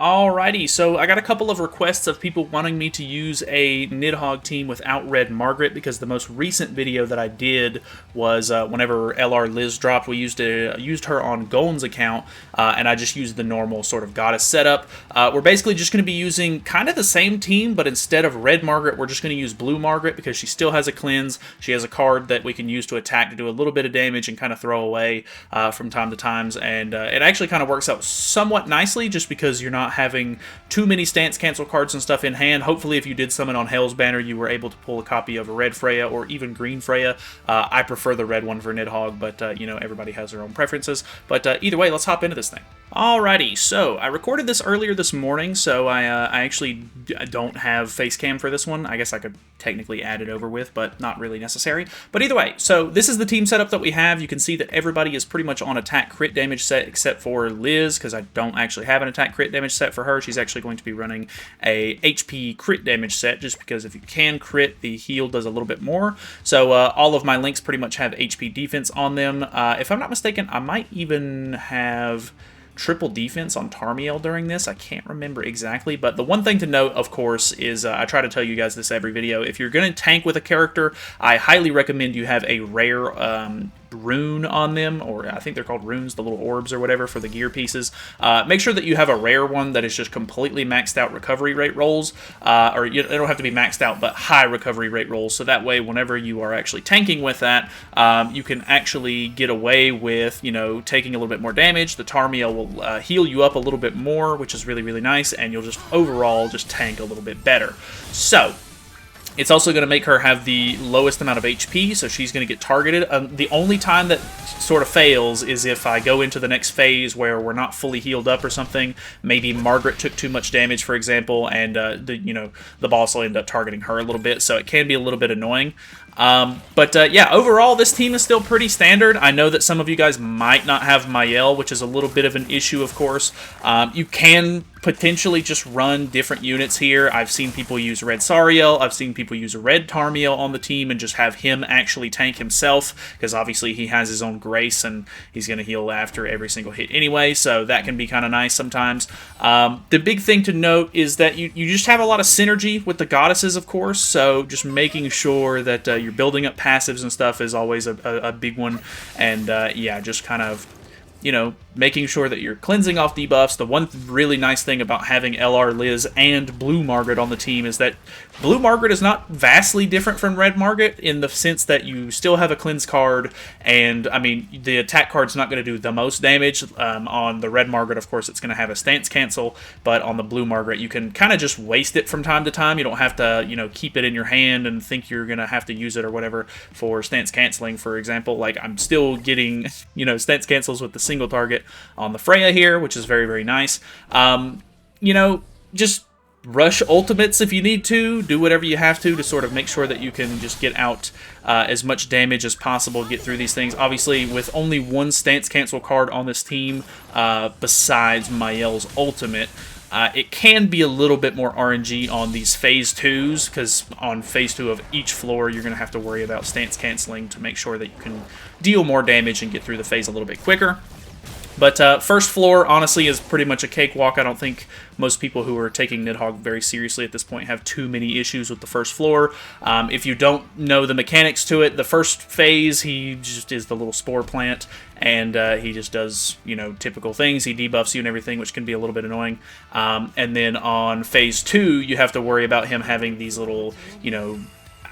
Alrighty, so I got a couple of requests of people wanting me to use a Nidhogg team without Red Margaret, because the most recent video that I did was whenever LR Liz dropped, we used her on Golden's account, and I just used the normal sort of goddess setup. We're basically just going to be using kind of the same team, but instead of Red Margaret, we're just going to use Blue Margaret, because she still has a cleanse. She has a card that we can use to attack to do a little bit of damage and kind of throw away from time to time, and it actually kind of works out somewhat nicely, just because you're not having too many stance cancel cards and stuff in hand. Hopefully, if you did summon on Hell's Banner, you were able to pull a copy of a red Freya or even green Freya. I prefer the red one for Nidhogg, but you know, everybody has their own preferences. But either way, let's hop into this thing. Alrighty, so I recorded this earlier this morning, so I actually don't have face cam for this one. I guess I could technically add it over with, but not really necessary. But either way, so this is the team setup that we have. You can see that everybody is pretty much on attack crit damage set except for Liz, because I don't actually have an attack crit damage set for her. She's actually going to be running a HP crit damage set, just because if you can crit, the heal does a little bit more. So all of my links pretty much have HP defense on them. If I'm not mistaken, I might even have triple defense on Tarmiel during this. I can't remember exactly, but the one thing to note, of course, is I try to tell you guys this every video. If you're going to tank with a character, I highly recommend you have a rare rune on them, or I think they're called runes, the little orbs or whatever for the gear pieces. Make sure that you have a rare one that is just completely maxed out recovery rate rolls, or they don't have to be maxed out, but high recovery rate rolls, so that way whenever you are actually tanking with that, you can actually get away with, you know, taking a little bit more damage. The Tarmiel will heal you up a little bit more, which is really, really nice, and you'll just overall just tank a little bit better. So it's also going to make her have the lowest amount of HP, so she's going to get targeted. The only time that sort of fails is if I go into the next phase where we're not fully healed up or something. Maybe Margaret took too much damage, for example, and the boss will end up targeting her a little bit, so it can be a little bit annoying. Yeah, overall, this team is still pretty standard. I know that some of you guys might not have Mael, which is a little bit of an issue, of course. You can potentially just run different units here. I've seen people use Red Sariel. I've seen people use a Red Tarmiel on the team and just have him actually tank himself, because obviously he has his own grace and he's going to heal after every single hit anyway, so that can be kind of nice sometimes. The big thing to note is that you just have a lot of synergy with the goddesses, of course, so just making sure that you're building up passives and stuff is always a big one, and yeah, just kind of, you know, making sure that you're cleansing off debuffs. The one really nice thing about having LR Liz and Blue Margaret on the team is that Blue Margaret is not vastly different from Red Margaret, in the sense that you still have a cleanse card, and I mean, the attack card's not going to do the most damage. On the Red Margaret, of course, it's going to have a stance cancel, but on the Blue Margaret, you can kind of just waste it from time to time. You don't have to, you know, keep it in your hand and think you're going to have to use it or whatever for stance canceling, for example. Like, I'm still getting, you know, stance cancels with the single target on the Freya here, which is very, very nice. You know, just rush ultimates if you need to. Do whatever you have to sort of make sure that you can just get out as much damage as possible, get through these things. Obviously, with only one stance cancel card on this team, besides Mael's ultimate, it can be a little bit more RNG on these phase 2s, because on phase 2 of each floor, you're going to have to worry about stance canceling to make sure that you can deal more damage and get through the phase a little bit quicker. But first floor, honestly, is pretty much a cakewalk. I don't think most people who are taking Nidhogg very seriously at this point have too many issues with the first floor. If you don't know the mechanics to it, the first phase, he just is the little spore plant, and he just does, you know, typical things. He debuffs you and everything, which can be a little bit annoying. And then on phase 2, you have to worry about him having these little, you know,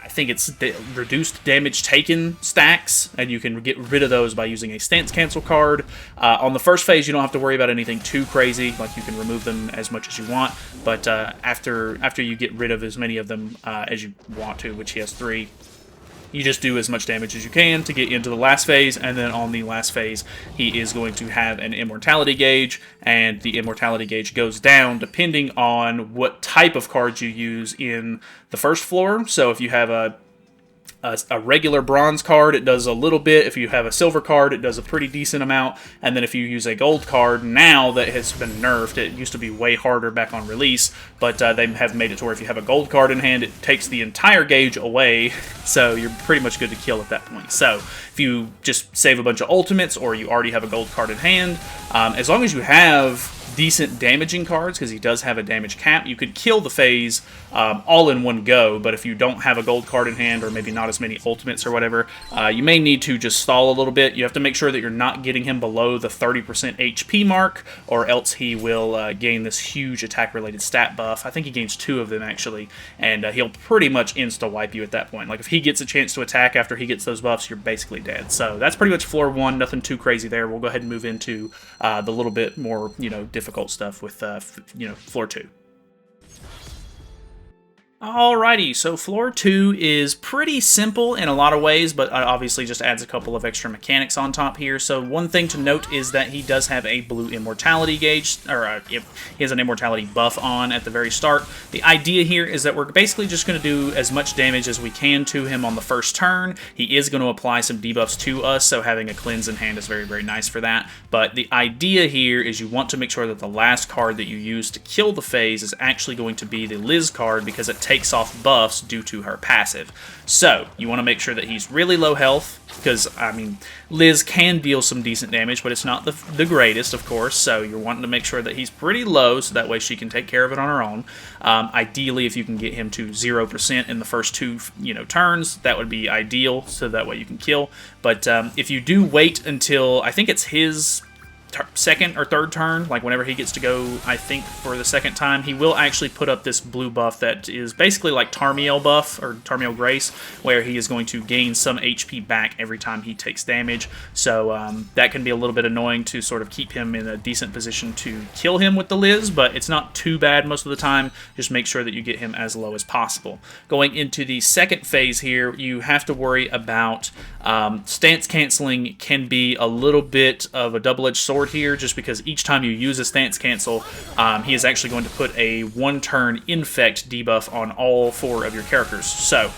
I think it's reduced damage taken stacks, and you can get rid of those by using a stance cancel card. On the first phase, you don't have to worry about anything too crazy, like you can remove them as much as you want, but after you get rid of as many of them as you want to, which he has 3, you just do as much damage as you can to get into the last phase, and then on the last phase, he is going to have an immortality gauge, and the immortality gauge goes down depending on what type of cards you use in the first floor. So if you have a regular bronze card, it does a little bit. If you have a silver card, it does a pretty decent amount. And then if you use a gold card, now that has been nerfed, it used to be way harder back on release, but they have made it to where if you have a gold card in hand, it takes the entire gauge away, so you're pretty much good to kill at that point. So if you just save a bunch of ultimates, or you already have a gold card in hand, as long as you have decent damaging cards, because he does have a damage cap. You could kill the phase all in one go, but if you don't have a gold card in hand, or maybe not as many ultimates or whatever, you may need to just stall a little bit. You have to make sure that you're not getting him below the 30% HP mark, or else he will gain this huge attack-related stat buff. I think he gains 2 of them, actually, and he'll pretty much insta-wipe you at that point. Like, if he gets a chance to attack after he gets those buffs, you're basically dead. So that's pretty much floor 1, nothing too crazy there. We'll go ahead and move into the little bit more, difficult stuff with, floor 2. Alrighty, so floor 2 is pretty simple in a lot of ways, but obviously just adds a couple of extra mechanics on top here. So one thing to note is that he does have a blue immortality gauge, or he has an immortality buff on at the very start. The idea here is that we're basically just going to do as much damage as we can to him on the first turn. He is going to apply some debuffs to us, so having a cleanse in hand is very, very nice for that. But the idea here is you want to make sure that the last card that you use to kill the phase is actually going to be the Liz card, because it takes off buffs due to her passive. So you want to make sure that he's really low health, because, I mean, Liz can deal some decent damage, but it's not the greatest, of course, so you're wanting to make sure that he's pretty low, so that way she can take care of it on her own. Ideally, if you can get him to 0% in the first 2, turns, that would be ideal, so that way you can kill. But if you do wait until, I think it's his second or third turn, like whenever he gets to go, I think, for the second time, he will actually put up this blue buff that is basically like Tarmiel buff, or Tarmiel Grace, where he is going to gain some HP back every time he takes damage. So that can be a little bit annoying to sort of keep him in a decent position to kill him with the Liz, but it's not too bad most of the time. Just make sure that you get him as low as possible. Going into the second phase here, you have to worry about stance canceling. Can be a little bit of a double-edged sword here, just because each time you use a stance cancel, he is actually going to put a 1-turn infect debuff on all 4 of your characters. So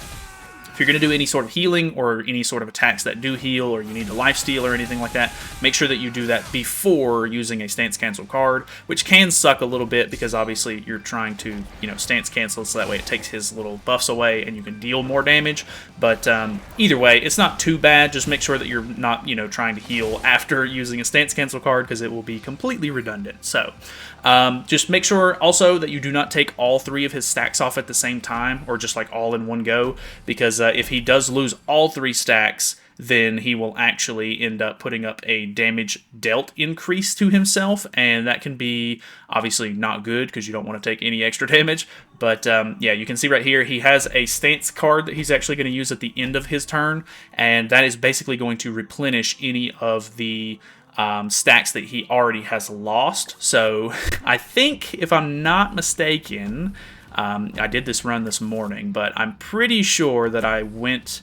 if you're going to do any sort of healing or any sort of attacks that do heal, or you need to lifesteal or anything like that, make sure that you do that before using a stance cancel card, which can suck a little bit because obviously you're trying to, stance cancel, so that way it takes his little buffs away and you can deal more damage. But either way, it's not too bad. Just make sure that you're not, trying to heal after using a stance cancel card, because it will be completely redundant. So just make sure also that you do not take all 3 of his stacks off at the same time, or just like all in one go, because if he does lose all 3 stacks, then he will actually end up putting up a damage dealt increase to himself, and that can be obviously not good because you don't want to take any extra damage. But yeah, you can see right here he has a stance card that he's actually going to use at the end of his turn, and that is basically going to replenish any of the stacks that he already has lost. So I think, if I'm not mistaken, I did this run this morning, but I'm pretty sure that I went...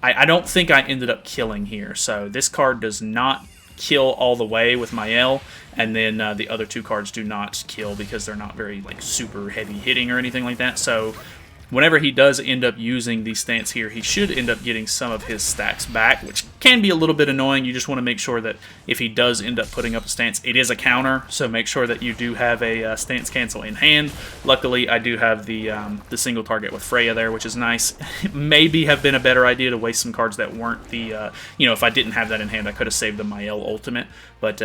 I don't think I ended up killing here, so this card does not kill all the way with my L, and then the other 2 cards do not kill because they're not very super heavy hitting or anything like that. So whenever he does end up using the stance here, he should end up getting some of his stacks back, which can be a little bit annoying. You just want to make sure that if he does end up putting up a stance, it is a counter, so make sure that you do have a stance cancel in hand. Luckily, I do have the single target with Freya there, which is nice. It maybe have been a better idea to waste some cards that weren't the, if I didn't have that in hand, I could have saved the Mael ultimate, but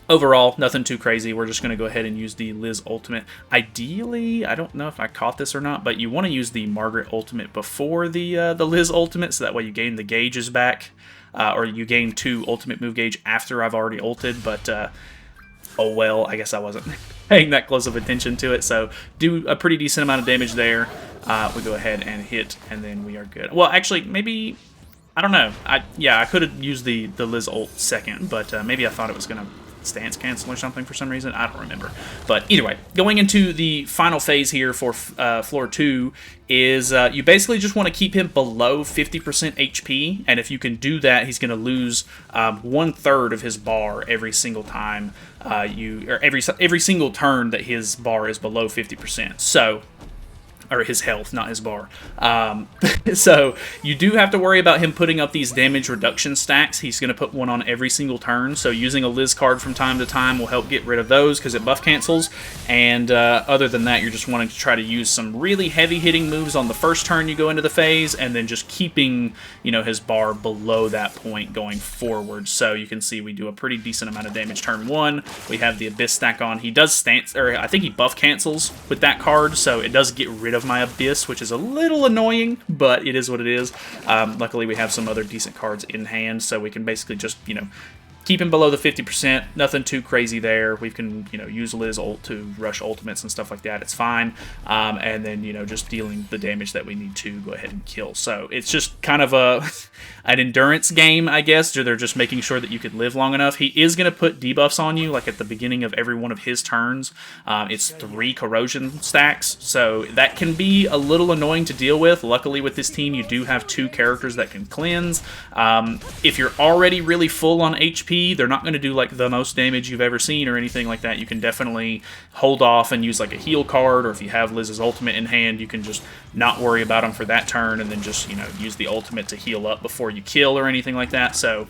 overall, nothing too crazy. We're just going to go ahead and use the Liz ultimate. Ideally, I don't know if I caught this or not, but you want to use the Margaret ultimate before the Liz ultimate, so that way you gain the gauges back, or you gain 2 ultimate move gauge after I've already ulted, but oh well, I guess I wasn't paying that close of attention to it. So do a pretty decent amount of damage there. We go ahead and hit, and then we are good. Well, actually, maybe... I don't know. Yeah, I could have used the Liz ult second, but maybe I thought it was going to stance cancel or something for some reason. I don't remember. But either way, going into the final phase here for floor 2 is you basically just want to keep him below 50% HP, and if you can do that, he's going to lose 1/3 of his bar every single time every single turn that his bar is below 50%. So or his health, not his bar. So you do have to worry about him putting up these damage reduction stacks. He's going to put one on every single turn, so using a Liz card from time to time will help get rid of those because it buff cancels. And other than that, you're just wanting to try to use some really heavy hitting moves on the first turn you go into the phase, and then just keeping, you know, his bar below that point going forward. So you can see we do a pretty decent amount of damage turn 1. We have the Abyss stack on. He does stance, or I think he buff cancels with that card, so it does get rid of my Abyss, which is a little annoying, but it is what it is. Luckily, we have some other decent cards in hand, so we can basically just, you know, keep him below the 50%. Nothing too crazy there. We can, you know, use Liz ult to rush ultimates and stuff like that. It's fine. And then, you know, just dealing the damage that we need to go ahead and kill. So it's just kind of an endurance game, I guess. They're just making sure that you could live long enough. He is going to put debuffs on you, like at the beginning of every one of his turns. It's 3 corrosion stacks, so that can be a little annoying to deal with. Luckily, with this team, you do have 2 characters that can cleanse. If you're already really full on HP, they're not going to do like the most damage you've ever seen or anything like that. You can definitely hold off and use like a heal card, or if you have Liz's ultimate in hand, you can just not worry about them for that turn and then just, you know, use the ultimate to heal up before you kill or anything like that. So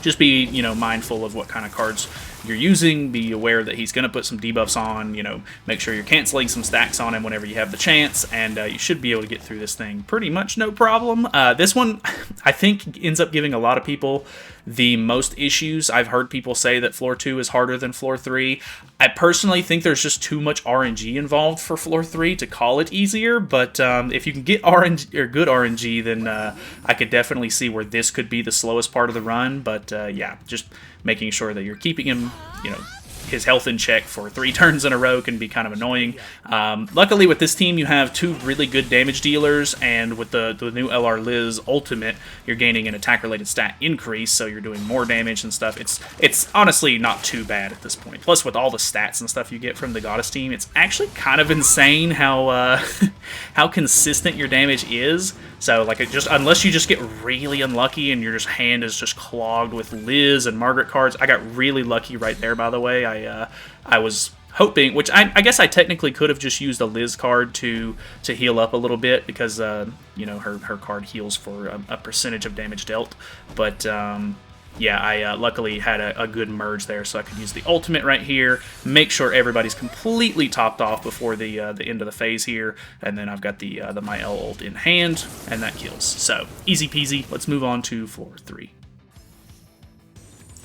just be, you know, mindful of what kind of cards you're using. Be aware that he's going to put some debuffs on, you know, make sure you're canceling some stacks on him whenever you have the chance, and you should be able to get through this thing pretty much no problem. This one, I think, ends up giving a lot of people the most issues. I've heard people say that floor 2 is harder than floor 3. I personally think there's just too much RNG involved for floor 3 to call it easier, but if you can get RNG, or good RNG, then I could definitely see where this could be the slowest part of the run, but yeah, just making sure that you're keeping him, you know, his health in check for 3 turns in a row can be kind of annoying. Luckily, with this team, you have 2 really good damage dealers, and with the new LR Liz ultimate, you're gaining an attack-related stat increase, so you're doing more damage and stuff. It's honestly not too bad at this point. Plus, with all the stats and stuff you get from the Goddess team, it's actually kind of insane how how consistent your damage is. So, like, unless you just get really unlucky and your hand is just clogged with Liz and Margaret cards. I got really lucky right there, by the way. I was hoping, which I guess I technically could have just used a Liz card to heal up a little bit, because you know, her card heals for a percentage of damage dealt. But yeah, I luckily had a good merge there, so I could use the ultimate right here, make sure everybody's completely topped off before the end of the phase here, and then I've got the Mael ult in hand, and that kills. So, easy peasy. Let's move on to floor 3.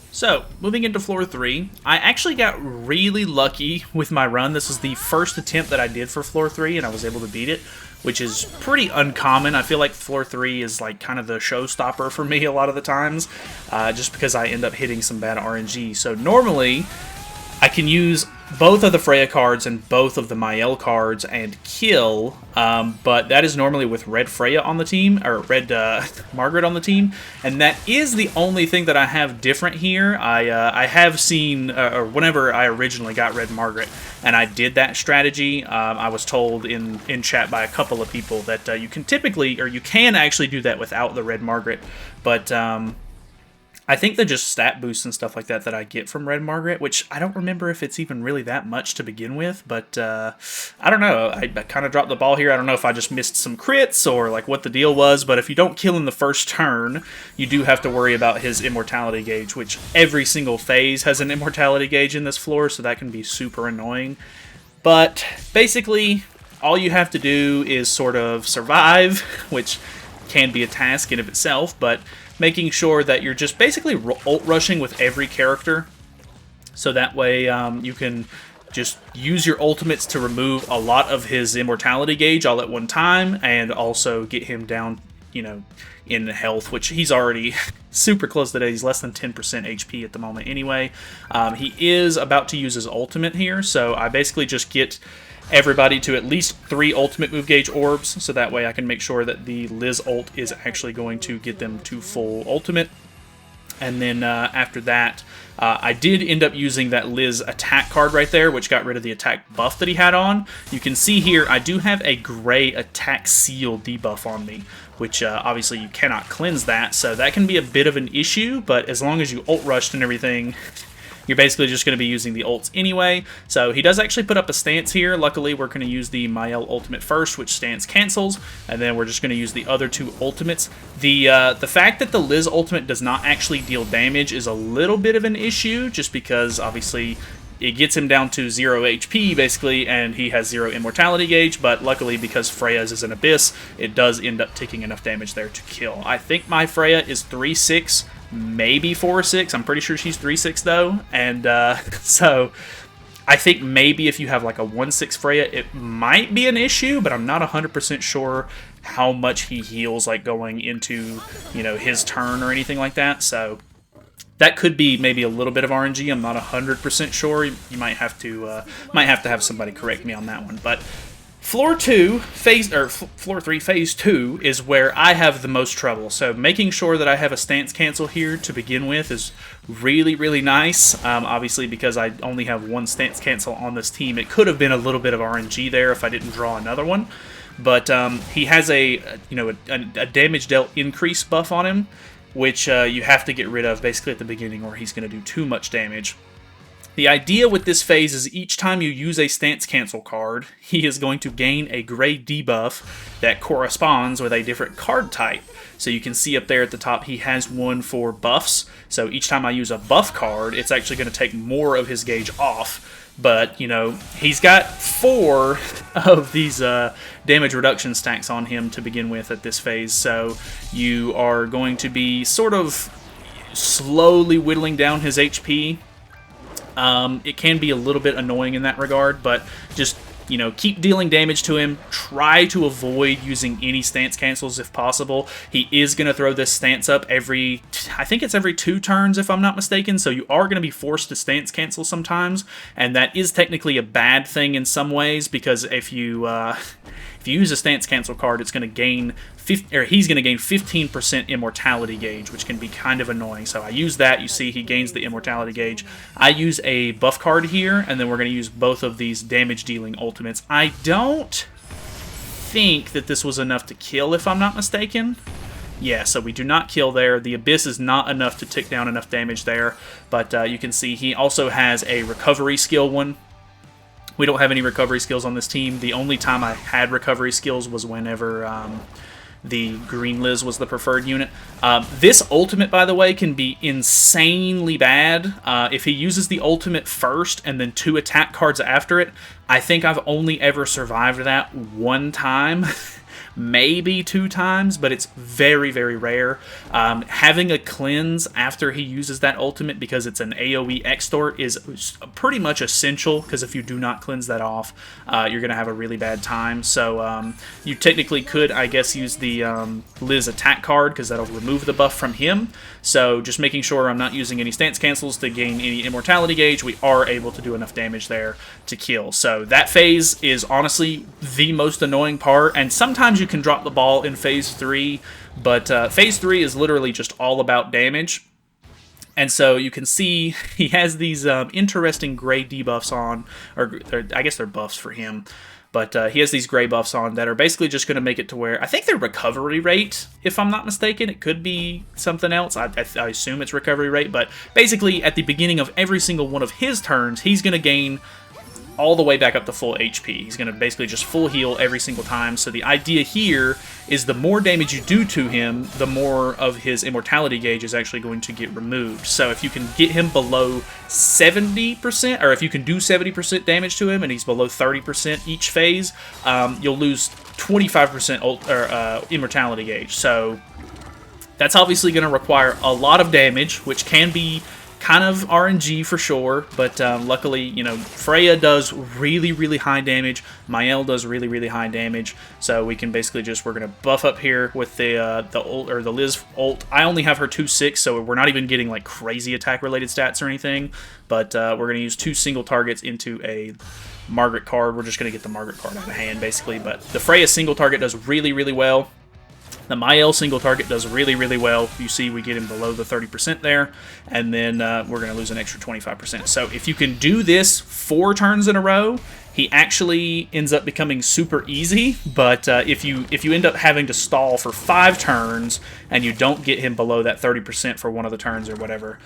So, moving into floor 3, I actually got really lucky with my run. This is the first attempt that I did for floor 3, and I was able to beat it, which is pretty uncommon. I feel like floor 3 is like kind of the showstopper for me a lot of the times, just because I end up hitting some bad RNG. So normally, I can use both of the Freya cards and both of the Mael cards and kill, but that is normally with red Freya on the team, or red Margaret on the team, and that is the only thing that I have different here. I have seen, or whenever I originally got red Margaret, and I did that strategy, I was told in chat by a couple of people that you can typically, or you can actually do that without the red Margaret, but I think they're just stat boosts and stuff like that I get from Red Margaret, which I don't remember if it's even really that much to begin with, but I don't know. I kind of dropped the ball here. I don't know if I just missed some crits or like what the deal was, but if you don't kill in the first turn, you do have to worry about his immortality gauge, which every single phase has an immortality gauge in this floor, so that can be super annoying. But basically, all you have to do is sort of survive, which can be a task in of itself, but making sure that you're just basically ult rushing with every character, so that way you can just use your ultimates to remove a lot of his immortality gauge all at one time, and also get him down, you know, in health, which he's already super close to that. He's less than 10% HP at the moment anyway. He is about to use his ultimate here, so I basically just get everybody to at least 3 ultimate move gauge orbs, so that way I can make sure that the Liz ult is actually going to get them to full ultimate. And then after that, I did end up using that Liz attack card right there, which got rid of the attack buff that he had on. You can see here, I do have a gray attack seal debuff on me, which obviously you cannot cleanse that, so that can be a bit of an issue, but as long as you ult rushed and everything, you're basically just going to be using the ults anyway. So he does actually put up a stance here. Luckily, we're going to use the Mael ultimate first, which stance cancels, and then we're just going to use the other two ultimates. The fact that the Liz ultimate does not actually deal damage is a little bit of an issue, just because obviously it gets him down to 0 HP, basically, and he has 0 immortality gauge, but luckily, because Freya's is an Abyss, it does end up taking enough damage there to kill. I think my Freya is 3-6, maybe 4-6. I'm pretty sure she's 3-6, though, and so I think maybe if you have like a 1-6 Freya, it might be an issue, but I'm not 100% sure how much he heals, like, going into, you know, his turn or anything like that, so that could be maybe a little bit of RNG. I'm not 100% sure. You might have to have somebody correct me on that one. But floor 3, phase 2 is where I have the most trouble. So making sure that I have a stance cancel here to begin with is really, really nice. Obviously, because I only have one stance cancel on this team, it could have been a little bit of RNG there if I didn't draw another one. But he has a damage dealt increase buff on him, which you have to get rid of basically at the beginning, or he's going to do too much damage. The idea with this phase is each time you use a stance cancel card, he is going to gain a gray debuff that corresponds with a different card type. So you can see up there at the top, he has one for buffs. So each time I use a buff card, it's actually going to take more of his gauge off. But, you know, he's got 4 of these damage reduction stacks on him to begin with at this phase, so you are going to be sort of slowly whittling down his HP. It can be a little bit annoying in that regard, but just, you know, keep dealing damage to him. Try to avoid using any stance cancels if possible. He is going to throw this stance up I think it's every 2 turns if I'm not mistaken, so you are going to be forced to stance cancel sometimes, and that is technically a bad thing in some ways, because if you use a stance cancel card, it's going to gain he's going to gain 15% immortality gauge, which can be kind of annoying. So I use that. You see he gains the immortality gauge. I use a buff card here, and then we're going to use both of these damage dealing ultimates. I don't think that this was enough to kill, if I'm not mistaken. Yeah, so we do not kill there. The Abyss is not enough to tick down enough damage there, but you can see he also has a recovery skill one. We don't have any recovery skills on this team. The only time I had recovery skills was whenever the Green Liz was the preferred unit. This ultimate, by the way, can be insanely bad. If he uses the ultimate first and then 2 attack cards after it, I think I've only ever survived that 1 time. Maybe 2 times, but it's very, very rare. Having a cleanse after he uses that ultimate, because it's an AoE extort, is pretty much essential, because if you do not cleanse that off, you're going to have a really bad time. So you technically could, I guess, use the Liz attack card, because that'll remove the buff from him. So just making sure I'm not using any stance cancels to gain any immortality gauge, we are able to do enough damage there to kill. So that phase is honestly the most annoying part, and sometimes you can drop the ball in phase 3, but phase 3 is literally just all about damage. And so you can see he has these interesting gray debuffs on, or I guess they're buffs for him, but he has these gray buffs on that are basically just going to make it to where, I think their recovery rate, if I'm not mistaken, it could be something else, I assume it's recovery rate, but basically at the beginning of every single one of his turns, he's going to gain all the way back up to full HP. He's going to basically just full heal every single time. So the idea here is the more damage you do to him, the more of his immortality gauge is actually going to get removed. So if you can get him below 70%, or if you can do 70% damage to him and he's below 30% each phase, you'll lose 25% immortality gauge. So that's obviously going to require a lot of damage, which can be kind of RNG for sure, but luckily, you know, Freya does really, really high damage. Mael does really, really high damage. So we can basically we're going to buff up here with the ult, or the Liz ult. I only have her 2-6, so we're not even getting like crazy attack related stats or anything. But we're going to use 2 single targets into a Margaret card. We're just going to get the Margaret card out of hand basically. But the Freya single target does really, really well. The Mael single target does really, really well. You see we get him below the 30% there, and then we're going to lose an extra 25%. So if you can do this 4 turns in a row, he actually ends up becoming super easy, but if you end up having to stall for 5 turns and you don't get him below that 30% for one of the turns or whatever,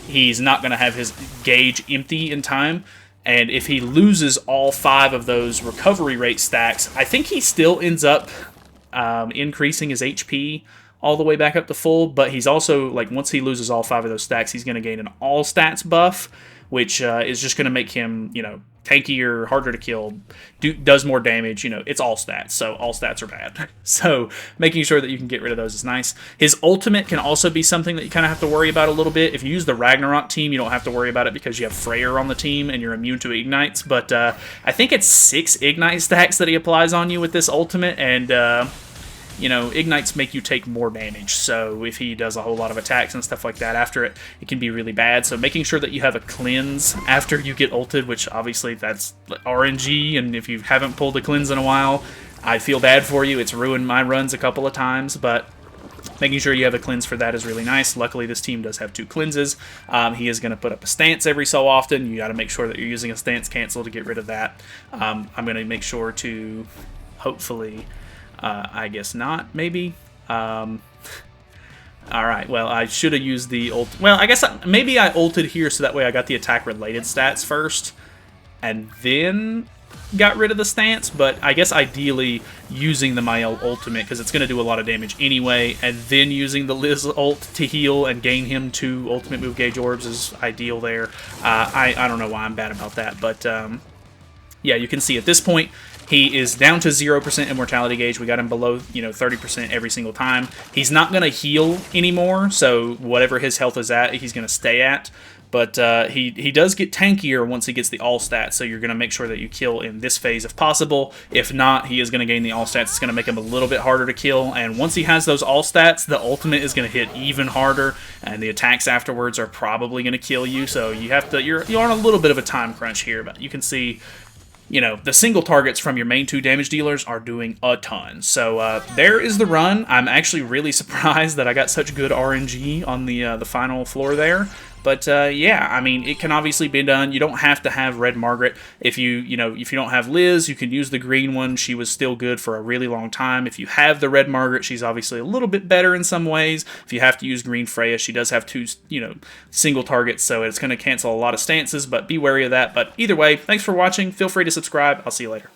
he's not going to have his gauge empty in time. And if he loses all 5 of those recovery rate stacks, I think he still ends up increasing his HP all the way back up to full. But he's also, like, once he loses all 5 of those stacks, he's going to gain an all stats buff, which is just going to make him, you know, tankier, harder to kill, does more damage. You know, it's all stats, so all stats are bad. So making sure that you can get rid of those is nice. His ultimate can also be something that you kind of have to worry about a little bit. If you use the Ragnarok team, you don't have to worry about it because you have Freyr on the team and you're immune to ignites. But I think it's 6 ignite stacks that he applies on you with this ultimate, and you know, ignites make you take more damage, so if he does a whole lot of attacks and stuff like that after it, it can be really bad. So making sure that you have a cleanse after you get ulted, which obviously that's RNG, and if you haven't pulled a cleanse in a while, I feel bad for you. It's ruined my runs a couple of times, but making sure you have a cleanse for that is really nice. Luckily, this team does have 2 cleanses. He is going to put up a stance every so often. You got to make sure that you're using a stance cancel to get rid of that. I'm going to make sure to hopefully... I guess not, maybe. Alright, well, I should have used the ult. Well, I guess maybe I ulted here so that way I got the attack-related stats first, and then got rid of the stance, but I guess ideally using the Mael ultimate, because it's going to do a lot of damage anyway, and then using the Liz ult to heal and gain him 2 ultimate move gauge orbs is ideal there. I don't know why I'm bad about that, but yeah, you can see at this point, he is down to 0% immortality gauge. We got him below, you know, 30% every single time. He's not going to heal anymore, so whatever his health is at, he's going to stay at. But he does get tankier once he gets the all stats, so you're going to make sure that you kill in this phase if possible. If not, he is going to gain the all stats. It's going to make him a little bit harder to kill, and once he has those all stats, the ultimate is going to hit even harder, and the attacks afterwards are probably going to kill you. So you have to, you're on a little bit of a time crunch here, but you can see, you know, the single targets from your main 2 damage dealers are doing a ton. So there is the run. I'm actually really surprised that I got such good RNG on the final floor there. But yeah, I mean, it can obviously be done. You don't have to have Red Margaret. If you don't have Liz, you can use the green one. She was still good for a really long time. If you have the Red Margaret, she's obviously a little bit better in some ways. If you have to use green Freya, she does have 2, single targets, so it's going to cancel a lot of stances, but be wary of that. But either way, thanks for watching. Feel free to subscribe. I'll see you later.